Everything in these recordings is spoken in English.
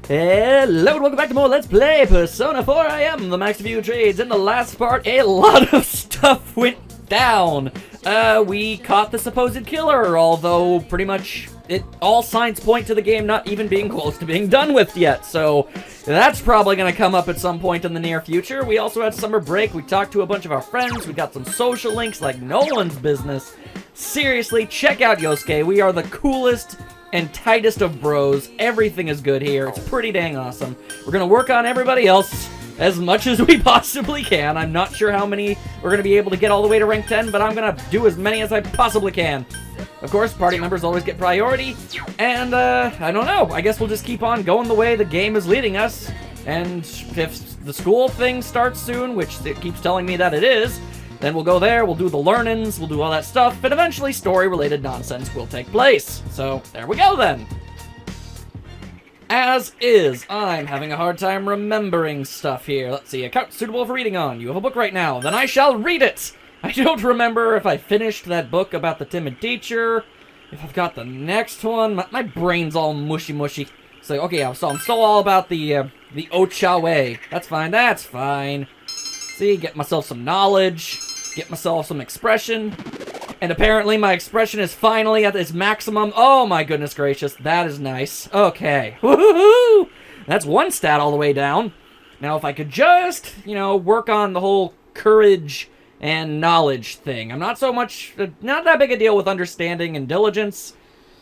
Hello and welcome back to more Let's Play Persona 4. I am the Max View Trades. In the last part, a lot of stuff went down. We caught the supposed killer, although pretty much all signs point to the game not even being close to being done with yet. So that's probably going to come up at some point in the near future. We also had summer break. We talked to a bunch of our friends. We got some social links like no one's business. Seriously, check out Yosuke. We are the coolest and tightest of bros. Everything is good here. It's pretty dang awesome. We're gonna work on everybody else as much as we possibly can. I'm not sure how many we're gonna be able to get all the way to rank 10, but I'm gonna do as many as I possibly can. Of course, party members always get priority, and I don't know. I guess we'll just keep on going the way the game is leading us, and if the school thing starts soon, which it keeps telling me that it is, then we'll go there, we'll do the learnings, we'll do all that stuff, and eventually story-related nonsense will take place. So, there we go then. As is, I'm having a hard time remembering stuff here. Let's see, account suitable for reading on. You have a book right now, then I shall read it! I don't remember if I finished that book about the timid teacher, if I've got the next one. My brain's all mushy. So, okay, so I'm still all about the Ocha way. That's fine. See, get myself some knowledge. Get myself some expression. And apparently my expression is finally at its maximum. Oh my goodness gracious. That is nice. Okay. Woohoo! That's one stat all the way down. Now if I could just, work on the whole courage and knowledge thing. I'm not not that big a deal with understanding and diligence.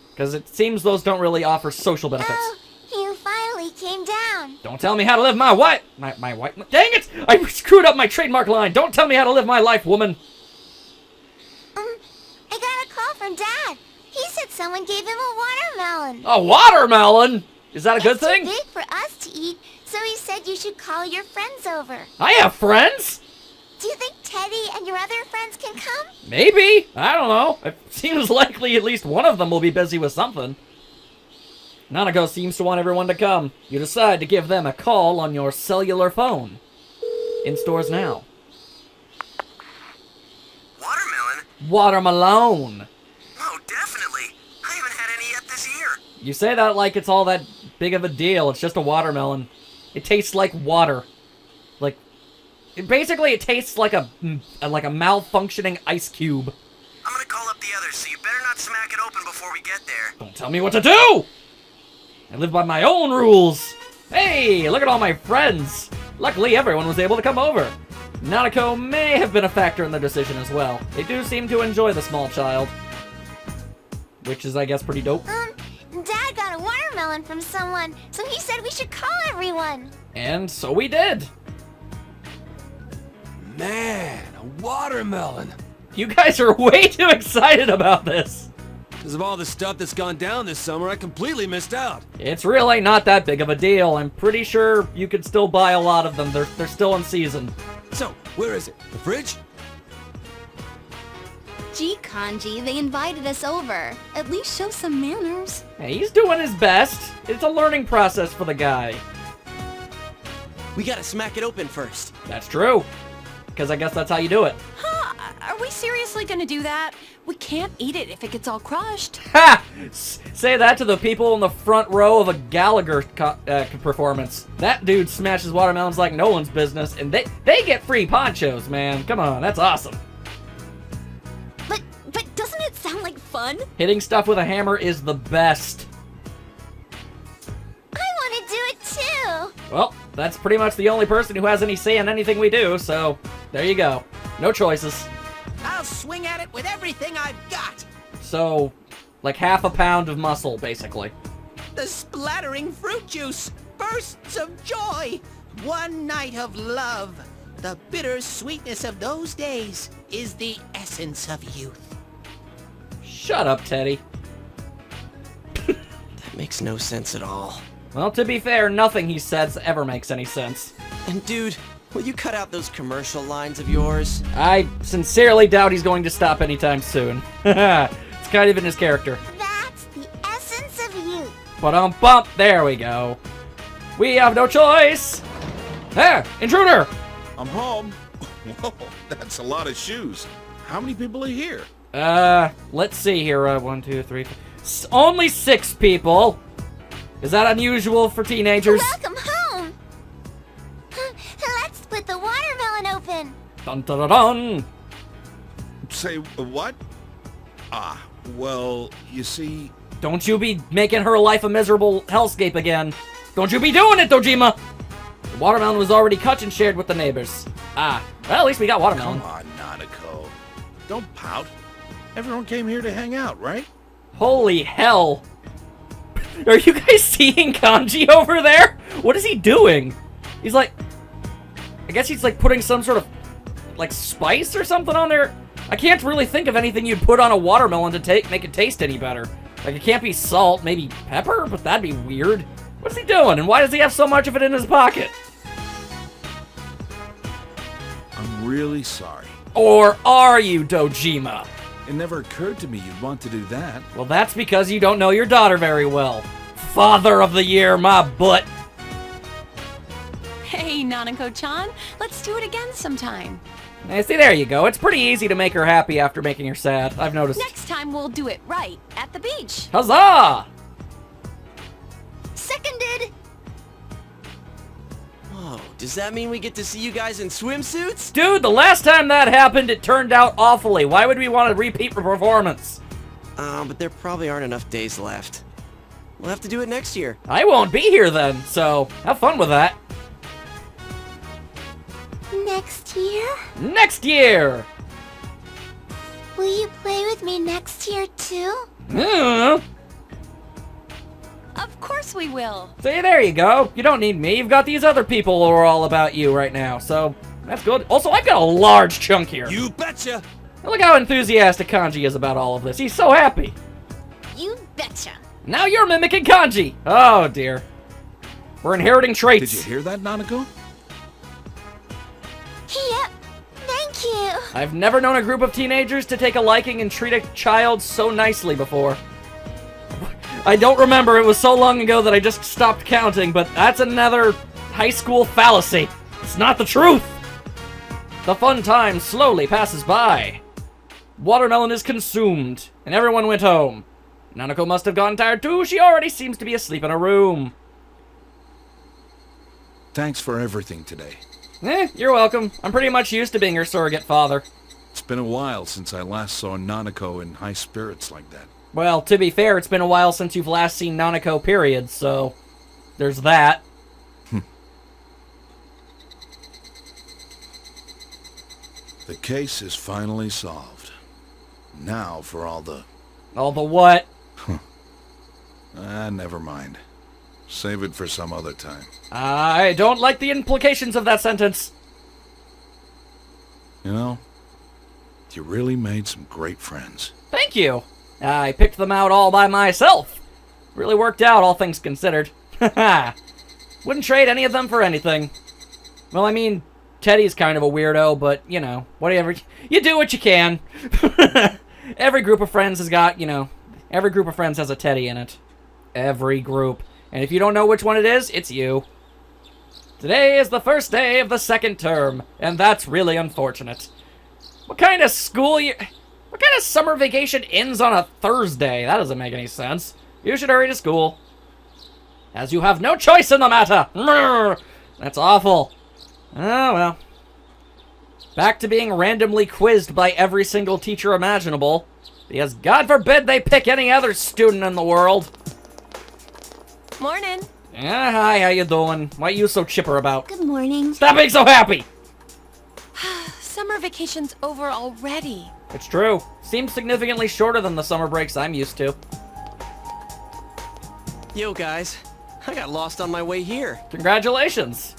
Because it seems those don't really offer social benefits. Oh, you finally came down. Don't tell me how to live my what? My what? Dang it! I screwed up my trademark line. Don't tell me how to live my life, woman. I got a call from Dad. He said someone gave him a watermelon. A watermelon? Is that a good thing? It's too big for us to eat, so he said you should call your friends over. I have friends? Do you think Teddy and your other friends can come? Maybe. I don't know. It seems likely at least one of them will be busy with something. Nanako seems to want everyone to come. You decide to give them a call on your cellular phone. In stores now. Watermelon. Oh, definitely. I haven't had any yet this year. You say that like it's all that big of a deal. It's just a watermelon. It tastes like water. Basically, it tastes like a malfunctioning ice cube. I'm gonna call up the others, so you better not smack it open before we get there. Don't tell me what to do! I live by my own rules. Hey, look at all my friends. Luckily, everyone was able to come over. Nanako may have been a factor in their decision as well. They do seem to enjoy the small child. Which is, I guess, pretty dope. Dad got a watermelon from someone, so he said we should call everyone. And so we did. Man, a watermelon. You guys are way too excited about this. Because of all the stuff that's gone down this summer, I completely missed out. It's really not that big of a deal. I'm pretty sure you could still buy a lot of them. They're still in season. So, where is it? The fridge? Gee, Kanji, they invited us over. At least show some manners. Hey, he's doing his best. It's a learning process for the guy. We gotta smack it open first. That's true. Because I guess that's how you do it. Huh? Are we seriously gonna do that? We can't eat it if it gets all crushed. Ha! Say that to the people in the front row of a Gallagher performance. That dude smashes watermelons like no one's business, and they get free ponchos, man. Come on, that's awesome. But doesn't it sound like fun? Hitting stuff with a hammer is the best. I want to do it too. Well, that's pretty much the only person who has any say in anything we do, so there you go. No choices. I'll swing at it with everything I've got. So, like half a pound of muscle, basically. The splattering fruit juice, bursts of joy, one night of love. The bitter sweetness of those days is the essence of youth. Shut up, Teddy. That makes no sense at all. Well, to be fair, nothing he says ever makes any sense. And dude, will you cut out those commercial lines of yours? I sincerely doubt he's going to stop anytime soon. It's kind of in his character. That's the essence of youth. Ba-dum-bump, there we go. We have no choice! There, intruder! I'm home. Whoa, that's a lot of shoes. How many people are here? Let's see here. 1, 2, 3, 4. Only 6 people. Is that unusual for teenagers? Welcome home! Let's split the watermelon open! Dun dun dun dun! Say what? Ah, well, you see, Don't you be making her life a miserable hellscape again. Don't you be doing it, Dojima! The watermelon was already cut and shared with the neighbors. Ah, well, at least we got watermelon. come on, Nanako. Don't pout. Everyone came here to hang out, right? Holy hell. Are you guys seeing Kanji over there? What is he doing? He's like... I guess he's like putting some sort of like spice or something on there. I can't really think of anything you'd put on a watermelon to make it taste any better. Like, it can't be salt, maybe pepper, but that'd be weird. What's he doing, and why does he have so much of it in his pocket? I'm really sorry. Or are you, Dojima? It never occurred to me you'd want to do that. Well, that's because you don't know your daughter very well. Father of the year, my butt. Hey, Nanako-chan, let's do it again sometime. Hey, see, there you go. It's pretty easy to make her happy after making her sad, I've noticed. Next time we'll do it right, at the beach. Huzzah! Seconded! Whoa, does that mean we get to see you guys in swimsuits? Dude, the last time that happened, it turned out awfully. Why would we want to repeat the performance? But there probably aren't enough days left. We'll have to do it next year. I won't be here then, so have fun with that. Next year? Next year! Will you play with me next year too? Mm. Of course we will. See, there you go. You don't need me. You've got these other people who are all about you right now, so that's good. Also, I've got a large chunk here. You betcha! Look how enthusiastic Kanji is about all of this. He's so happy. You betcha. Now you're mimicking Kanji. Oh, dear. We're inheriting traits. Did you hear that, Nanako? Yep. Thank you. I've never known a group of teenagers to take a liking and treat a child so nicely before. I don't remember, it was so long ago that I just stopped counting, but that's another high school fallacy. It's not the truth! The fun time slowly passes by. Watermelon is consumed, and everyone went home. Nanako must have gotten tired too, she already seems to be asleep in her room. Thanks for everything today. You're welcome. I'm pretty much used to being her surrogate father. It's been a while since I last saw Nanako in high spirits like that. Well, to be fair, it's been a while since you've last seen Nanako, period, so there's that. The case is finally solved. Now for all the... All the what? never mind. Save it for some other time. I don't like the implications of that sentence. You know, you really made some great friends. Thank you. I picked them out all by myself. Really worked out, all things considered. Wouldn't trade any of them for anything. Well, I mean, Teddy's kind of a weirdo, but, you know, whatever. You do what you can. Every group of friends has got, you know, every group of friends has a Teddy in it. Every group. And if you don't know which one it is, it's you. Today is the first day of the second term, and that's really unfortunate. What kind of summer vacation ends on a Thursday? That doesn't make any sense. You should hurry to school. As you have no choice in the matter. That's awful. Oh, well. Back to being randomly quizzed by every single teacher imaginable. Because God forbid they pick any other student in the world. Morning. Yeah, hi, how you doing? Why are you so chipper about? Good morning. Stop being so happy! Summer vacation's over already. It's true. Seems significantly shorter than the summer breaks I'm used to. Yo, guys. I got lost on my way here. Congratulations.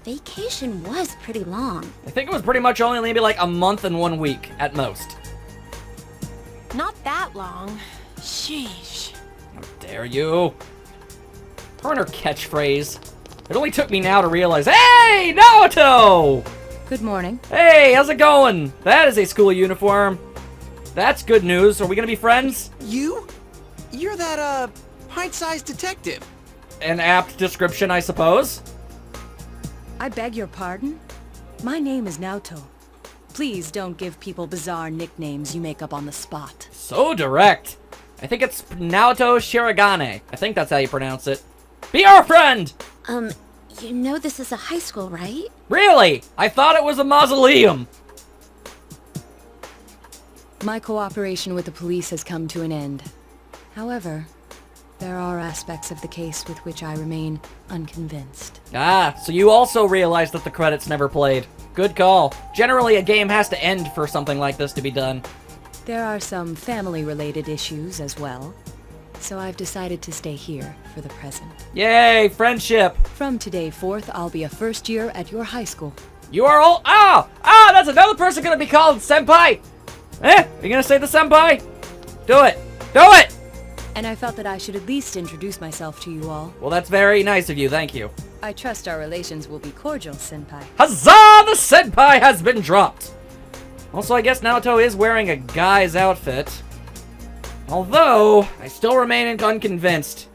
Vacation was pretty long. I think it was pretty much only maybe like a month and 1 week at most. Not that long. Sheesh. How dare you? Her and her catchphrase. It only took me now to realize, hey, Naoto! Good morning. Hey, how's it going? That is a school uniform. That's good news. Are we gonna be friends? You? You're that, pint-sized detective. An apt description, I suppose. I beg your pardon? My name is Naoto. Please don't give people bizarre nicknames you make up on the spot. So direct. I think it's Naoto Shirogane. I think that's how you pronounce it. Be our friend! You know this is a high school, right? Really? I thought it was a mausoleum. My cooperation with the police has come to an end. However, there are aspects of the case with which I remain unconvinced. Ah, so you also realize that the credits never played. Good call. Generally, a game has to end for something like this to be done. There are some family-related issues as well, so I've decided to stay here for the present. Yay, friendship! From today forth, I'll be a first year at your high school. You are all— that's another person gonna be called Senpai! You gonna say the Senpai? Do it! Do it! And I felt that I should at least introduce myself to you all. Well, that's very nice of you, thank you. I trust our relations will be cordial, Senpai. Huzzah! The Senpai has been dropped! Also, I guess Naoto is wearing a guy's outfit. Although, I still remain unconvinced.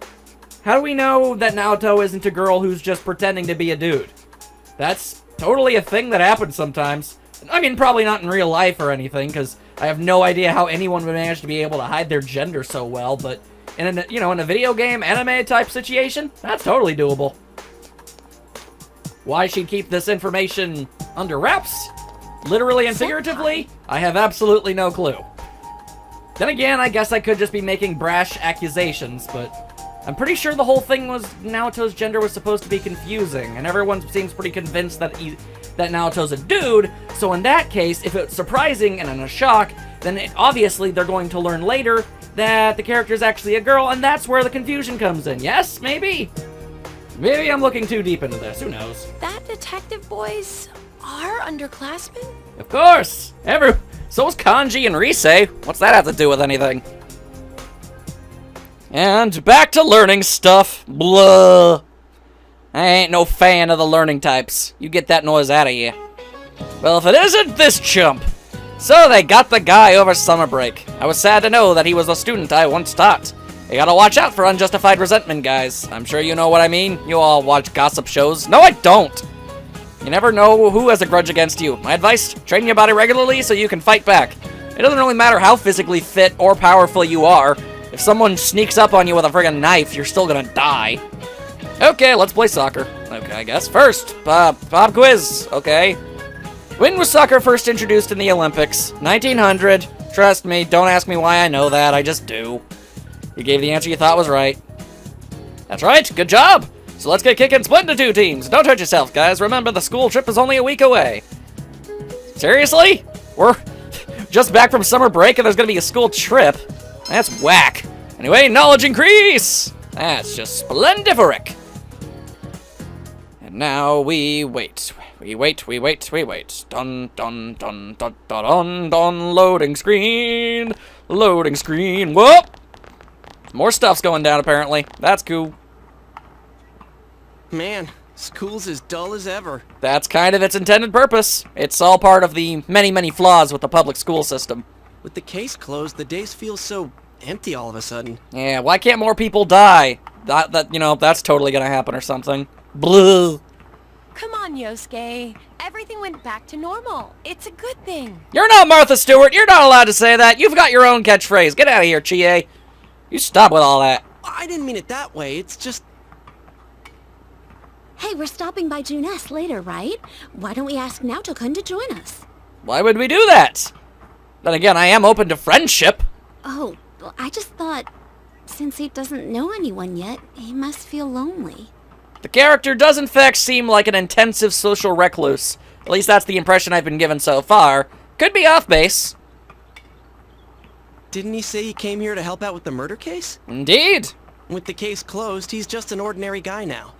How do we know that Naoto isn't a girl who's just pretending to be a dude? That's totally a thing that happens sometimes. I mean, probably not in real life or anything, because I have no idea how anyone would manage to be able to hide their gender so well, but in a, in a video game, anime type situation, that's totally doable. Why she'd keep this information under wraps, literally and figuratively, I have absolutely no clue. Then again, I guess I could just be making brash accusations, but I'm pretty sure the whole thing was Naoto's gender was supposed to be confusing, and everyone seems pretty convinced that Naoto's a dude, so in that case, if it's surprising and a shock, then obviously they're going to learn later that the character's actually a girl, and that's where the confusion comes in. Yes? Maybe? Maybe I'm looking too deep into this. Who knows? That detective boys are underclassmen? Of course! So's Kanji and Rise. What's that have to do with anything? And back to learning stuff. Blah. I ain't no fan of the learning types. You get that noise out of here. Well, if it isn't this chump. So they got the guy over summer break. I was sad to know that he was a student I once taught. You gotta watch out for unjustified resentment, guys. I'm sure you know what I mean. You all watch gossip shows. No, I don't. You never know who has a grudge against you. My advice, train your body regularly so you can fight back. It doesn't really matter how physically fit or powerful you are. If someone sneaks up on you with a friggin' knife, you're still gonna die. Okay, let's play soccer. Okay, I guess. First, pop quiz. Okay. When was soccer first introduced in the Olympics? 1900. Trust me, don't ask me why I know that, I just do. You gave the answer you thought was right. That's right, good job! So let's get kicking, split into 2 teams. Don't hurt yourself, guys. Remember, the school trip is only a week away. Seriously? We're just back from summer break and there's gonna be a school trip? That's whack. Anyway, knowledge increase! That's just splendiferic. And now we wait. We wait. Dun, dun, dun, dun, dun, dun, loading screen. Loading screen. Whoop! More stuff's going down, apparently. That's cool. Man, school's as dull as ever. That's kind of its intended purpose. It's all part of the many, many flaws with the public school system. With the case closed, the days feel so empty all of a sudden. Yeah, why can't more people die? That's totally gonna happen or something. Blue. Come on, Yosuke. Everything went back to normal. It's a good thing. You're not Martha Stewart. You're not allowed to say that. You've got your own catchphrase. Get out of here, Chie. You stop with all that. I didn't mean it that way. It's just... Hey, we're stopping by Junes later, right? Why don't we ask Naoto-kun to join us? Why would we do that? Then again, I am open to friendship. Oh, well, I just thought, since he doesn't know anyone yet, he must feel lonely. The character does in fact seem like an intensive social recluse. At least that's the impression I've been given so far. Could be off base. Didn't he say he came here to help out with the murder case? Indeed. With the case closed, he's just an ordinary guy now.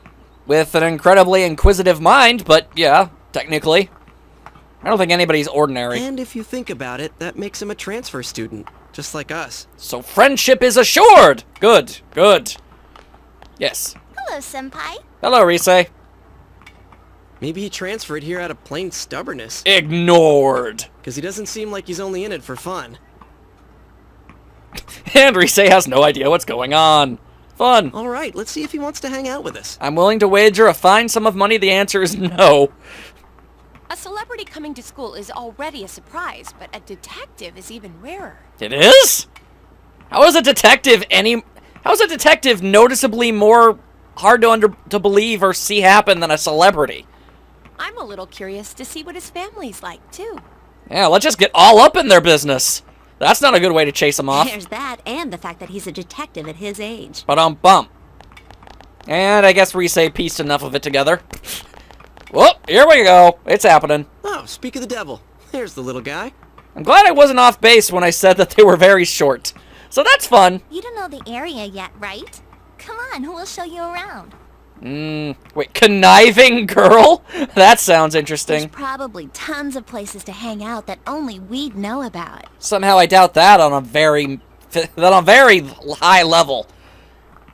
With an incredibly inquisitive mind, but yeah, technically. I don't think anybody's ordinary. And if you think about it, that makes him a transfer student, just like us. So friendship is assured! Good, good. Yes. Hello, Senpai. Hello, Rise. Maybe he transferred here out of plain stubbornness. Ignored. Because he doesn't seem like he's only in it for fun. And Rise has no idea what's going on. Fun. Alright, let's see if he wants to hang out with us. I'm willing to wager a fine sum of money the answer is no. A celebrity coming to school is already a surprise, but a detective is even rarer. It is? How is a detective noticeably more hard to believe or see happen than a celebrity? I'm a little curious to see what his family's like, too. Yeah, let's just get all up in their business. That's not a good way to chase him off. There's that, and the fact that he's a detective at his age. Ba-dum-bum. And I guess Rise pieced enough of it together. Whoop, here we go. It's happening. Oh, speak of the devil. There's the little guy. I'm glad I wasn't off base when I said that they were very short. So that's fun. You don't know the area yet, right? Come on, we'll show you around. Wait, conniving girl? That sounds There's interesting. probably tons of places to hang out that only we'd know about. Somehow I doubt that on a very high level.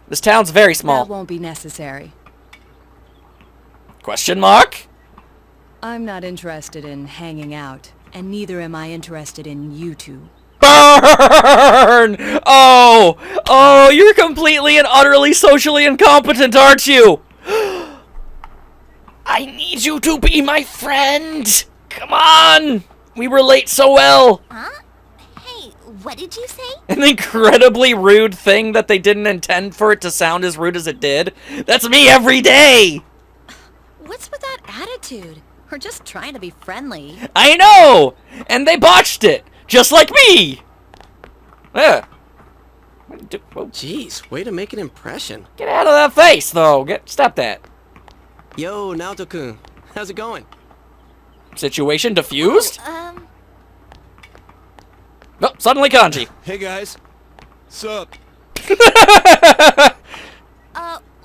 This town's very That small. won't be necessary. Question mark? I'm not interested in hanging out, and neither am I interested in you two. Burn! Oh, you're completely and utterly socially incompetent, aren't you? I need you to be my friend. Come on. We relate so well. Huh? Hey, what did you say? An incredibly rude thing that they didn't intend for it to sound as rude as it did. That's me every day. What's with that attitude? We're just trying to be friendly. I know. And they botched it. Just like me! Yeah. Whoa. Jeez, way to make an impression. Get out of that face, though. Stop that. Yo, Naoto-kun. How's it going? Situation diffused? Oh, Oh, suddenly kanji. Hey guys. Sup?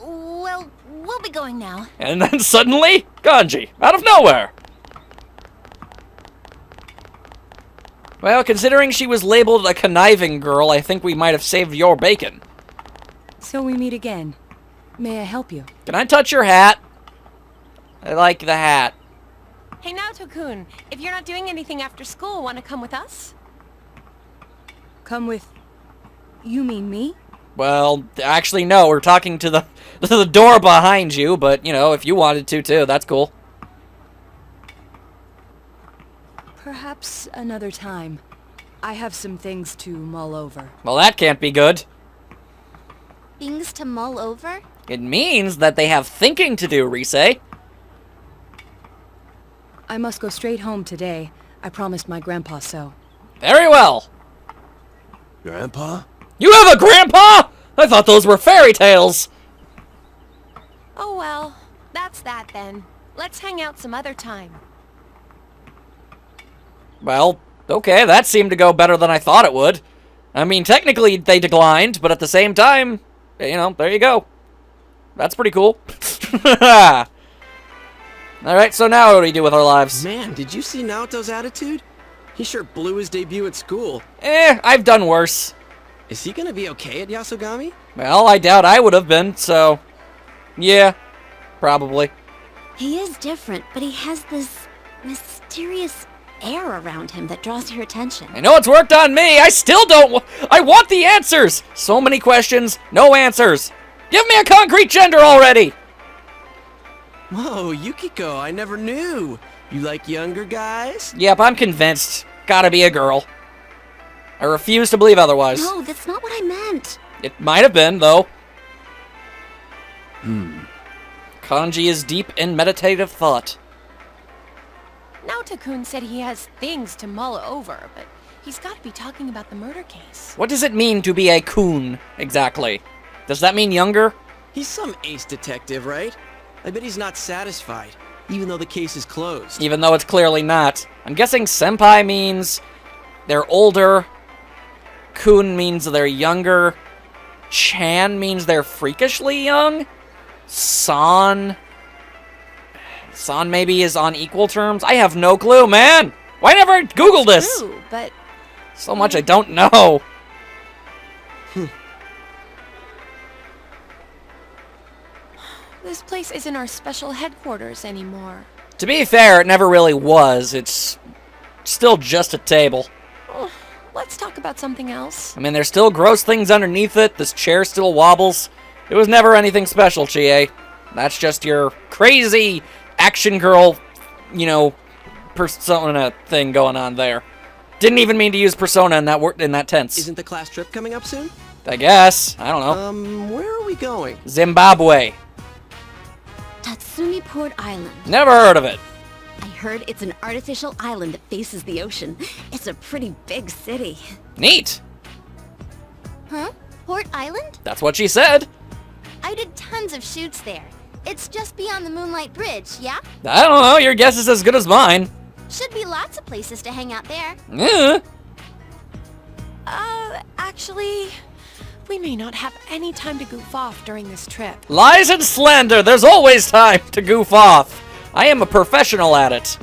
well, we'll be going now. And then suddenly, kanji. Out of nowhere. Well, considering she was labeled a conniving girl, I think we might have saved your bacon. So we meet again. May I help you? Can I touch your hat? I like the hat. Hey, Naoto-kun, if you're not doing anything after school, want to come with us? Come with... You mean me? Well, actually, no. We're talking to the door behind you, but, you know, if you wanted to, too, that's cool. Perhaps another time. I have some things to mull over. Well, that can't be good. Things to mull over? It means that they have thinking to do, Rise. I must go straight home today. I promised my grandpa so. Very well. Grandpa? You have a grandpa? I thought those were fairy tales. Oh, well, that's that then. Let's hang out some other time. Well, okay, that seemed to go better than I thought it would. I mean, technically they declined, but at the same time, you know, there you go. That's pretty cool. Alright, so now what do we do with our lives? Man, did you see Naoto's attitude? He sure blew his debut at school. I've done worse. Is he gonna be okay at Yasogami? Well, I doubt I would have been, so... Yeah, probably. He is different, but he has this mysterious air around him that draws your attention. I know it's worked on me. I still don't. I want the answers. So many questions, no answers. Give me a concrete gender already. Whoa, Yukiko, I never knew. You like younger guys? Yep, I'm convinced. Gotta be a girl. I refuse to believe otherwise. No, that's not what I meant. It might have been, though. Kanji is deep in meditative thought. Naoto-kun said he has things to mull over, but he's got to be talking about the murder case. What does it mean to be a coon, exactly? Does that mean younger? He's some ace detective, right? I bet he's not satisfied, even though the case is closed. Even though it's clearly not. I'm guessing senpai means they're older. Coon means they're younger. Chan means they're freakishly young. San maybe is on equal terms. I have no clue, man. Why never Google this? True, but So much I don't know. this place isn't our special headquarters anymore. To be fair, it never really was. It's still just a table. Let's talk about something else. I mean, there's still gross things underneath it. This chair still wobbles. It was never anything special, Chie. That's just your crazy action girl, you know, persona thing going on there. Didn't even mean to use persona in that tense. Isn't the class trip coming up soon? I guess. I don't know. Where are we going? Zimbabwe. Tatsumi Port Island. Never heard of it. I heard it's an artificial island that faces the ocean. It's a pretty big city. Neat. Huh? Port Island? That's what she said. I did tons of shoots there. It's just beyond the Moonlight Bridge, yeah? I don't know. Your guess is as good as mine. Should be lots of places to hang out there. Actually, we may not have any time to goof off during this trip. Lies and slander. There's always time to goof off. I am a professional at it.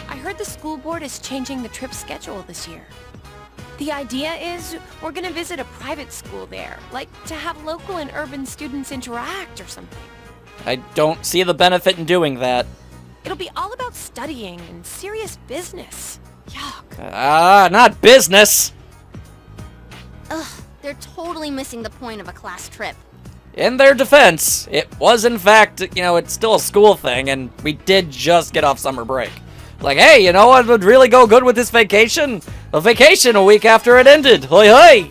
I heard the school board is changing the trip schedule this year. The idea is we're gonna visit a private school there, like to have local and urban students interact or something. I don't see the benefit in doing that. It'll be all about studying and serious business. Yuck. Not business. Ugh, they're totally missing the point of a class trip. In their defense, it was in fact, it's still a school thing, and we did just get off summer break. Like, hey, you know what would really go good with this vacation? A vacation a week after it ended. Hoi hoi!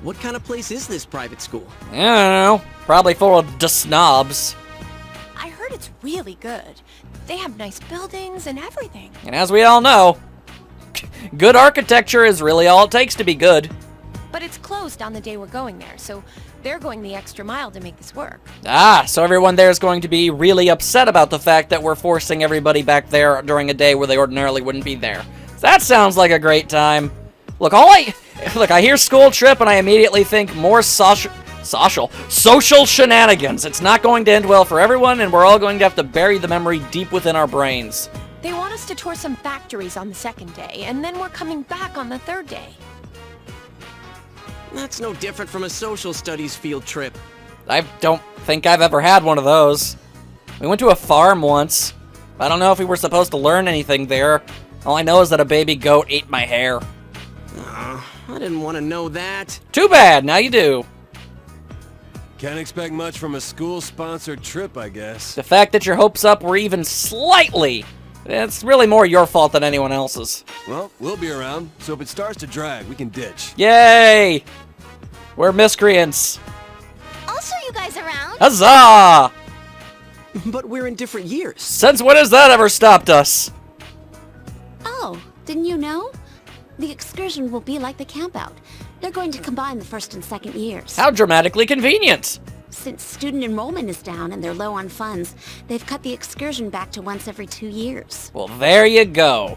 What kind of place is this private school? I don't know. Probably full of snobs. I heard it's really good. They have nice buildings and everything. And as we all know, good architecture is really all it takes to be good. But it's closed on the day we're going there, so they're going the extra mile to make this work. So everyone there is going to be really upset about the fact that we're forcing everybody back there during a day where they ordinarily wouldn't be there. That sounds like a great time. Look, I hear school trip and I immediately think more social shenanigans. It's not going to end well for everyone, and we're all going to have to bury the memory deep within our brains. They want us to tour some factories on the second day, and then we're coming back on the third day. That's no different from a social studies field trip. I don't think I've ever had one of those. We went to a farm once. I don't know if we were supposed to learn anything there. All I know is that a baby goat ate my hair. I didn't want to know that. Too bad, now you do. Can't expect much from a school-sponsored trip, I guess. The fact that your hopes up were even slightly, it's really more your fault than anyone else's. Well, we'll be around, so if it starts to drag, we can ditch. Yay! We're miscreants. I'll show you guys around. Huzzah! But we're in different years. Since when has that ever stopped us? Oh, didn't you know? The excursion will be like the campout. They're going to combine the first and second years. How dramatically convenient. Since student enrollment is down and they're low on funds, they've cut the excursion back to once every 2 years. Well, there you go.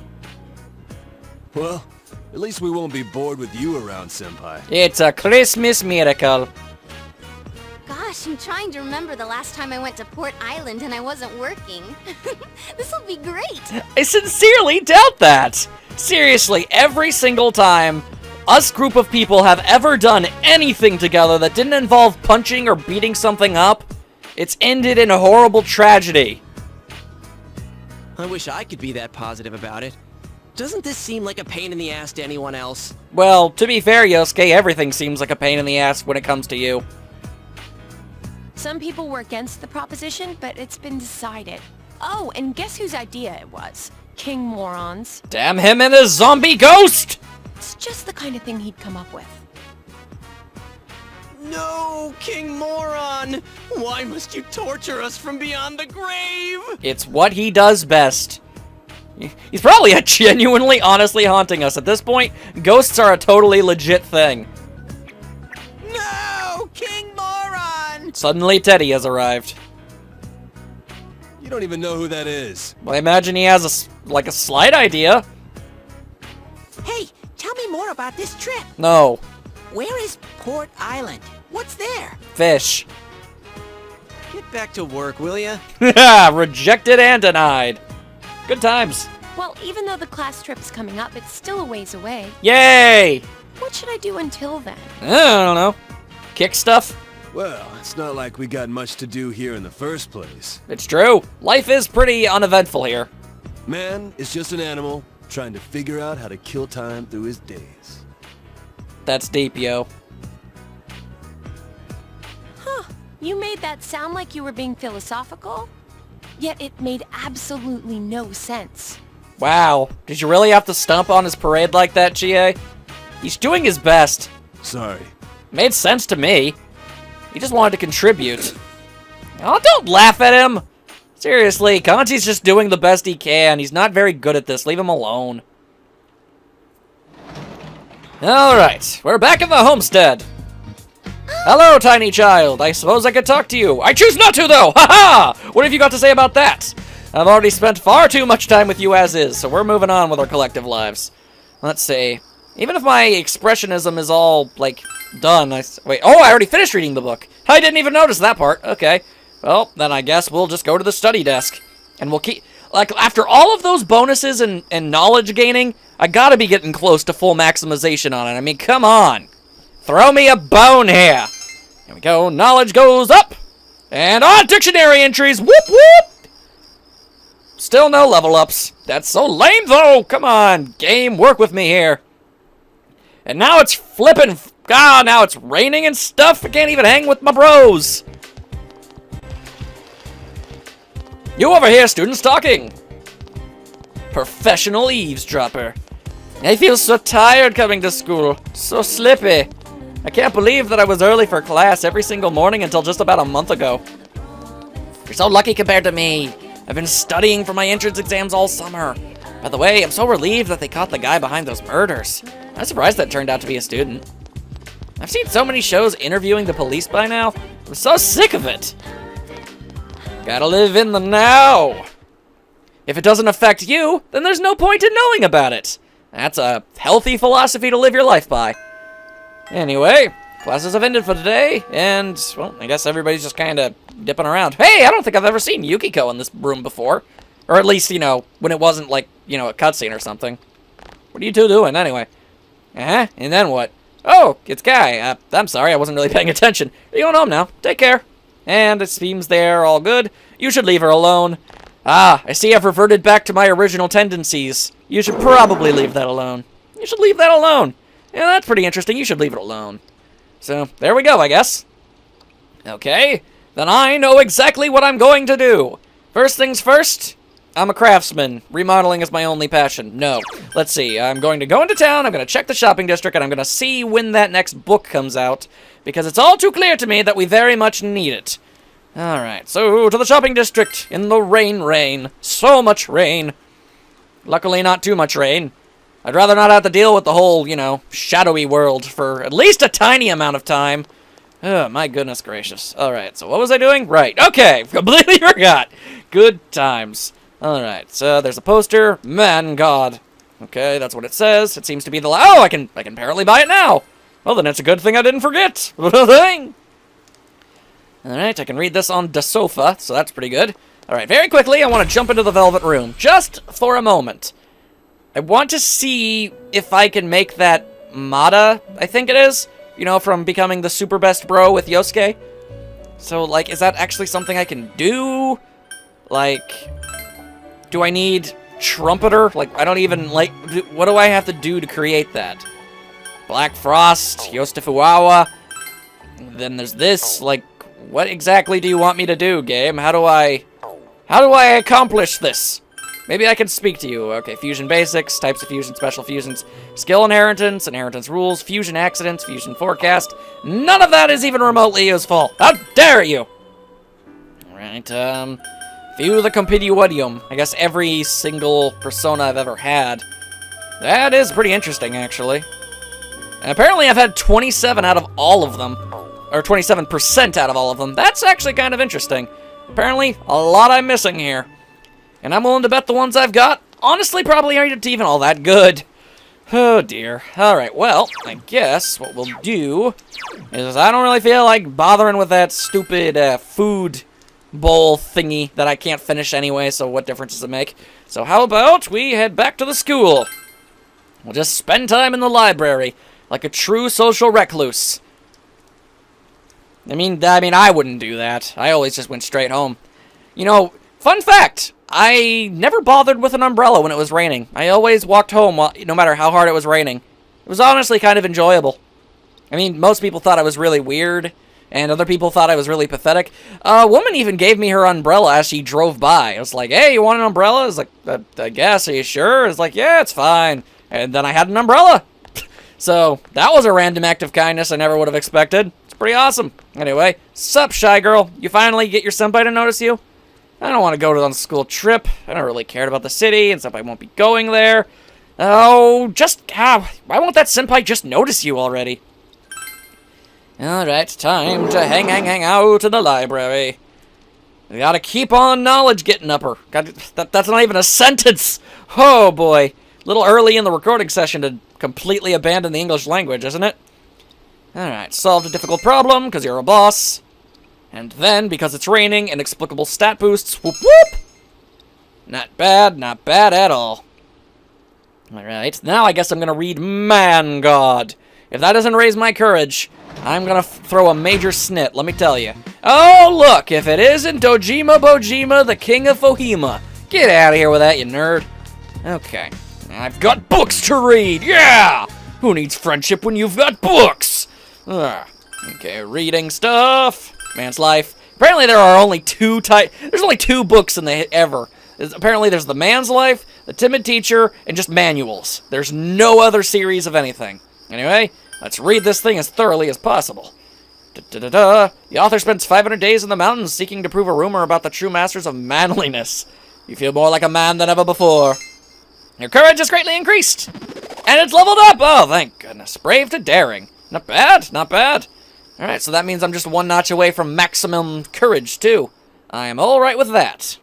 Well, at least we won't be bored with you around, Senpai. It's a Christmas miracle. Gosh, I'm trying to remember the last time I went to Port Island and I wasn't working. This'll be great. I sincerely doubt that. Seriously, every single time us group of people have ever done anything together that didn't involve punching or beating something up, it's ended in a horrible tragedy. I wish I could be that positive about it. Doesn't this seem like a pain in the ass to anyone else? Well, to be fair, Yosuke, everything seems like a pain in the ass when it comes to you. Some people were against the proposition, but it's been decided. Oh, and guess whose idea it was? King Moron's. Damn him and his zombie ghost! It's just the kind of thing he'd come up with. No, King Moron! Why must you torture us from beyond the grave? It's what he does best. He's probably genuinely, honestly haunting us. At this point, ghosts are a totally legit thing. No, King Moron! Suddenly, Teddy has arrived. You don't even know who that is. Well, I imagine he has a slight idea. Hey, tell me more about this trip. No. Where is Port Island? What's there? Fish. Get back to work, will ya? Rejected and denied. Good times. Well, even though the class trip's coming up, it's still a ways away. Yay! What should I do until then? I don't know. Kick stuff? Well, it's not like we got much to do here in the first place. It's true. Life is pretty uneventful here. Man is just an animal trying to figure out how to kill time through his days. That's deep, yo. Huh. You made that sound like you were being philosophical? yet it made absolutely no sense. Wow. Did you really have to stomp on his parade like that, GA? He's doing his best. Sorry. Made sense to me. He just wanted to contribute. Oh, don't laugh at him! Seriously, Conti's just doing the best he can. He's not very good at this. Leave him alone. Alright, we're back at the homestead. Hello, tiny child. I suppose I could talk to you. I choose not to, though! Ha-ha! What have you got to say about that? I've already spent far too much time with you as is, so we're moving on with our collective lives. Let's see. Even if my expressionism is all, like, done, wait, oh, I already finished reading the book. I didn't even notice that part. Okay. Well, then I guess we'll just go to the study desk. And we'll keep... Like, after all of those bonuses and knowledge gaining, I gotta be getting close to full maximization on it. I mean, come on. Throw me a bone here. Here we go. Knowledge goes up. And on dictionary entries. Whoop, whoop. Still no level ups. That's so lame, though. Come on, game. Work with me here. And now it's flipping. Ah, now it's raining and stuff. I can't even hang with my bros. You over here, students talking. Professional eavesdropper. I feel so tired coming to school. So slippy. I can't believe that I was early for class every single morning until just about a month ago. You're so lucky compared to me. I've been studying for my entrance exams all summer. By the way, I'm so relieved that they caught the guy behind those murders. I'm surprised that turned out to be a student. I've seen so many shows interviewing the police by now. I'm so sick of it. Gotta live in the now. If it doesn't affect you, then there's no point in knowing about it. That's a healthy philosophy to live your life by. Anyway, classes have ended for today, and, well, I guess everybody's just kind of dipping around. Hey, I don't think I've ever seen Yukiko in this room before. Or at least, you know, when it wasn't like, you know, a cutscene or something. What are you two doing, anyway? Uh-huh, and then what? Oh, it's Guy. I'm sorry, I wasn't really paying attention. You're going home now. Take care. And it seems they're all good. You should leave her alone. Ah, I see I've reverted back to my original tendencies. You should probably leave that alone. You should leave that alone. Yeah, that's pretty interesting. You should leave it alone. So, there we go, I guess. Okay, then I know exactly what I'm going to do. First things first, I'm a craftsman. Remodeling is my only passion. No. Let's see. I'm going to go into town, I'm going to check the shopping district, and I'm going to see when that next book comes out. Because it's all too clear to me that we very much need it. Alright, so to the shopping district in the rain. So much rain. Luckily not too much rain. I'd rather not have to deal with the whole, you know, shadowy world for at least a tiny amount of time. Oh, my goodness gracious. Alright, so what was I doing? Right, okay, completely forgot. Good times. Alright, so there's a poster. Man, God. Okay, that's what it says. It seems to be the... Oh, I can apparently buy it now. Well, then it's a good thing I didn't forget. Alright, I can read this on the sofa, so that's pretty good. Alright, very quickly, I want to jump into the Velvet Room. Just for a moment. I want to see if I can make that Mata, I think it is. You know, from becoming the super best bro with Yosuke. So, like, is that actually something I can do? Like, do I need Trumpeter? Like, I don't even, like, what do I have to do to create that? Black Frost, Yostafuawa, then there's this, like, what exactly do you want me to do, game? How do I accomplish this? Maybe I can speak to you. Okay, fusion basics, types of fusion, special fusions, skill inheritance, inheritance rules, fusion accidents, fusion forecast. None of that is even remotely useful. How dare you? Alright, view the compendium. I guess every single persona I've ever had. That is pretty interesting, actually. And apparently I've had 27 out of all of them. Or 27% out of all of them. That's actually kind of interesting. Apparently, a lot I'm missing here. And I'm willing to bet the ones I've got, honestly, probably aren't even all that good. Oh, dear. Alright, well, I guess what we'll do is I don't really feel like bothering with that stupid food bowl thingy that I can't finish anyway, so what difference does it make? So how about we head back to the school? We'll just spend time in the library, like a true social recluse. I mean, I wouldn't do that. I always just went straight home. You know, fun fact, I never bothered with an umbrella when it was raining. I always walked home no matter how hard it was raining. It was honestly kind of enjoyable. I mean, most people thought I was really weird, and other people thought I was really pathetic. A woman even gave me her umbrella as she drove by. I was like, hey, you want an umbrella? I was like, I guess, are you sure? I was like, yeah, it's fine. And then I had an umbrella. So, that was a random act of kindness I never would have expected. It's pretty awesome. Anyway, sup, shy girl? You finally get your senpai to notice you? I don't want to go on a school trip. I don't really care about the city, and senpai won't be going there. Oh, why won't that senpai just notice you already? Alright, time to hang out in the library. We gotta keep on knowledge getting up her. That's not even a sentence! Oh boy. A little early in the recording session to completely abandon the English language, isn't it? Alright, solved a difficult problem, because you're a boss. And then, because it's raining, inexplicable stat boosts. Whoop whoop! Not bad at all. Alright, now I guess I'm gonna read Man God. If that doesn't raise my courage, I'm gonna throw a major snit, let me tell you. Oh, look, if it isn't Dojima Bojima, the king of Fohima. Get out of here with that, you nerd. Okay. I've got books to read, yeah! Who needs friendship when you've got books? Okay, reading stuff. Man's Life. Apparently there are only there's only 2 books in the ever. Apparently there's the Man's Life, the Timid Teacher, and just manuals. There's no other series of anything. Anyway, let's read this thing as thoroughly as possible. The author spends 500 days in the mountains seeking to prove a rumor about the true masters of manliness. You feel more like a man than ever before. Your courage has greatly increased, and it's leveled up! Oh, thank goodness. Brave to daring. Not bad, not bad. Alright, so that means I'm just 1 notch away from maximum courage, too. I am alright with that.